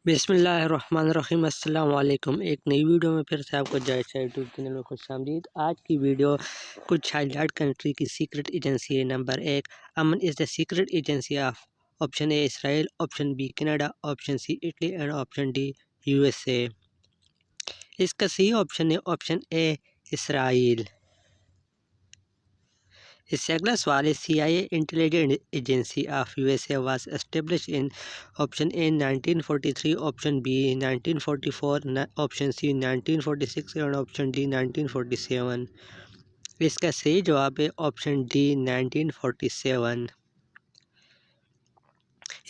बिस्मिल्लाहिर्रहमानिर्रहीम अस्सलाम वालेकुम। एक नई वीडियो में फिर से आपको जायज़ यूट्यूब चैनल में खुशामदीद। आज की वीडियो कुछ हाईलाइट कंट्री की सीक्रेट एजेंसी है। Number 1, Aman is the secret agency of option A Israel, option B Canada, option C Italy and option D USA. इसका सही ऑप्शन है ऑप्शन ए इसराइल। इससे अगला सवाल है, CIA intelligence agency of USA was establish in option A 1943, option B 1944, option C 1946 और option D 1947। इसका सही जवाब है ऑप्शन डी 1947।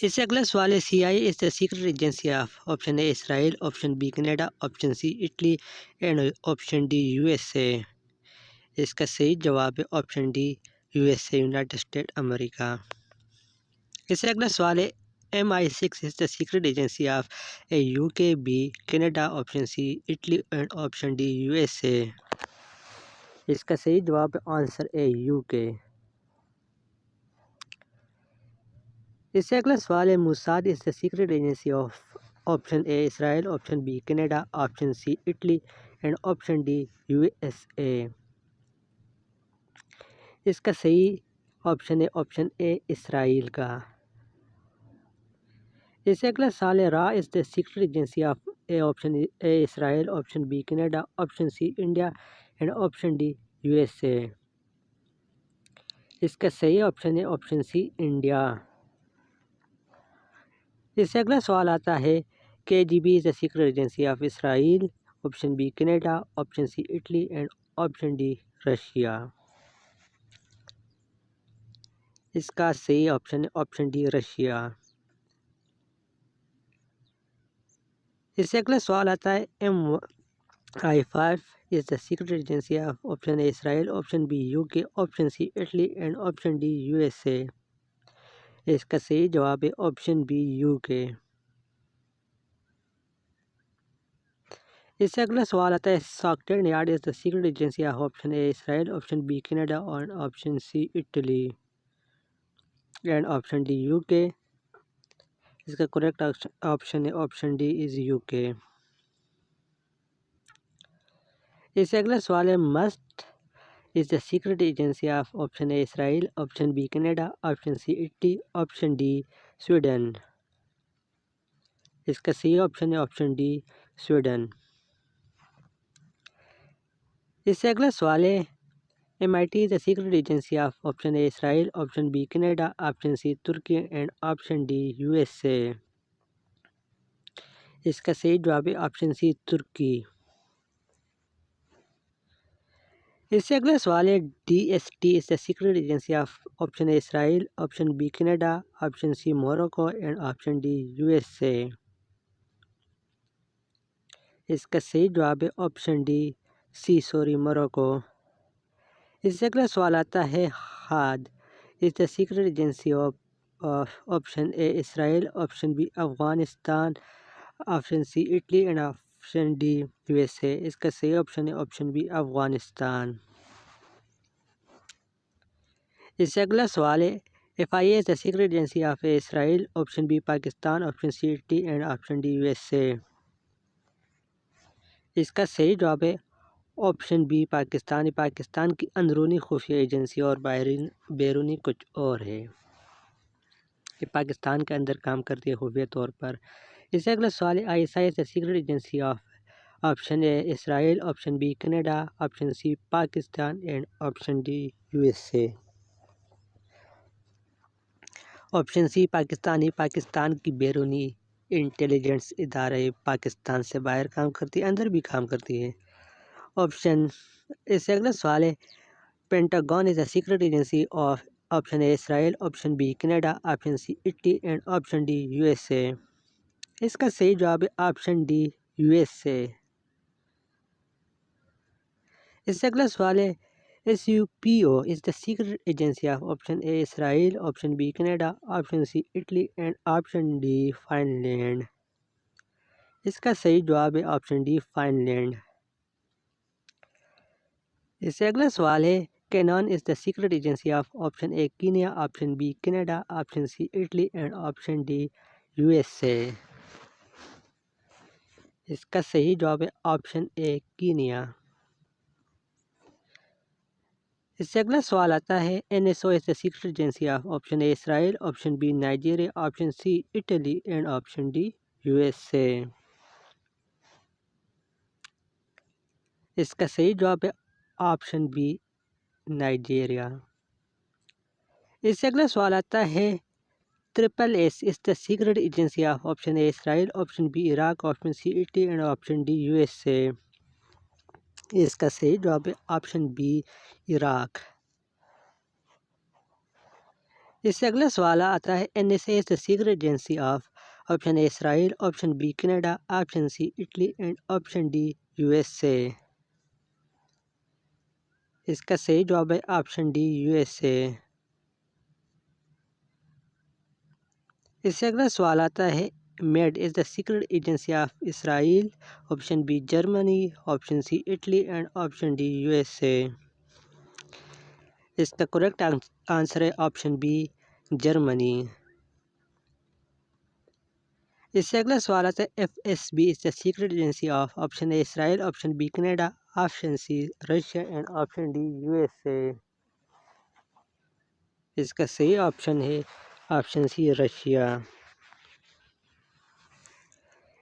इससे अगला सवाल है, CIA is the secret agency of option A Israel, option B Canada, option C Italy and option D USA। इसका सही जवाब है option D USA, united state America. इससे अगला सवाल है, MI6 is the secret agency of A UK, B Canada, option C Italy and option D USA। इसका सही जवाब है आंसर ए UK। इससे अगला सवाल है, Mossad is the secret agency of option A Israel, option B Canada, option C Italy and option D USA। इसका सही ऑप्शन है ऑप्शन ए इसराइल का। इससे अगला सवाल है, रा is the secret agency of A option A Israel, option B Canada, option C India and option D USA। इसका सही ऑप्शन है ऑप्शन सी इंडिया। इससे अगला सवाल आता है, KGB is the secret agency of Israel, option B Canada, option C Italy and option D Russia. इसका सही ऑप्शन है ऑप्शन डी रशिया। इससे अगला सवाल आता है, MI5 is the secret agency of option A Israel, option B UK, option C Italy and option D USA। इसका सही जवाब है ऑप्शन बी UK। इससे अगला सवाल आता है, Scotland Yard is the secret agency of option A Israel, option B Canada और option C Italy and option D UK। इसका करेक्ट ऑप्शन है ऑप्शन डी इज़ UK। इससे अगला सवाल है, Mossad is the secret agency of option A Israel, option B Canada, option C Italy, option D Sweden. इसका सही option है option D Sweden. इससे अगला सवाल है, MIT is the secret agency of option A Israel, option B Canada, option C Turkey and option D USA। इसका सही जवाब है ऑप्शन सी तुर्की। इससे अगला सवाल है, DST is the secret agency of option A Israel, option B Canada, option C Morocco and option D USA। इसका सही जवाब है ऑप्शन डी मोरक्को। इससे अगला सवाल आता है, हाद is the secret agency of option A Israel, option B Afghanistan, option C Italy and option D USA। इसका सही ऑप्शन है ऑप्शन बी अफ़गानिस्तान। इससे अगला सवाल है, FIA is the secret agency of Israel, option B Pakistan, option C Italy and option D USA। इसका सही जवाब है ऑप्शन बी पाकिस्तान। पाकिस्तान की अंदरूनी खुफिया एजेंसी और बैरूनी कुछ और है। ये पाकिस्तान के अंदर काम करती है खुफिया तौर पर। इससे अगला सवाल है, ISI is the secret agency of option A Israel, option B Canada, option C Pakistan and option D USA। Option C Pakistan की बैरूनी इंटेलिजेंस इदारे पाकिस्तान से बाहर काम करती है, अंदर भी काम करती है। ऑप्शन इससे अगला सवाल है, Pentagon is the secret agency of option A Israel, option B Canada, option C Italy and option D USA। इसका सही जवाब है ऑप्शन डी USA। इससे अगला सवाल है, SUPO is the secret agency of option A Israel, option B Canada, option C Italy and option D Finland. इसका सही जवाब है ऑप्शन डी फाइनलैंड। इससे अगला सवाल है, Canon is the secret agency of option A Kenya, option B Canada, option C Italy and option D USA। इसका सही जवाब है ऑप्शन ए कीनिया। इससे अगला सवाल आता है NSO is the secret agency of option A Israel, option B Nigeria, option C Italy and option D USA। इसका सही जवाब है ऑप्शन बी नाइजीरिया। इससे अगला सवाल आता है SSS is the secret agency of option A Israel, option B Iraq, option C Italy and option D USA। इसका सही जवाब है ऑप्शन बी इराक। इससे अगला सवाल आता है NSA is the secret agency of option A Israel, option B Canada, option C Italy and option D USA। इसका सही जवाब है ऑप्शन डी USA। इससे अगला सवाल आता है MAD is the secret agency of Israel, option B Germany, option C Italy and option D USA। इसका करेक्ट आंसर है ऑप्शन बी जर्मनी। इससे अगला सवाल आता है FSB is the secret agency of option A Israel, option B Canada, option C Russia and option D USA। इसका सही option है ऑप्शन सी रशिया।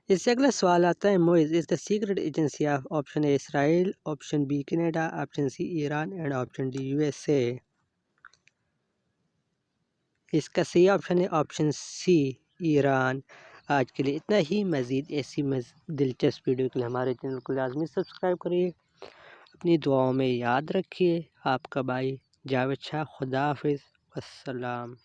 इससे अगला सवाल आता है MOIS is the secret agency of option A Israel, option B Canada, option C Iran and option D USA। इसका सही ऑप्शन है ऑप्शन सी ईरान। आज के लिए इतना ही। मज़ीद ऐसी दिलचस्प वीडियो के लिए हमारे चैनल को लाजमी सब्सक्राइब करिए। अपनी दुआओं में याद रखिए। आपका भाई जावेद शाह। खुदा हाफिज़। अस्सलाम।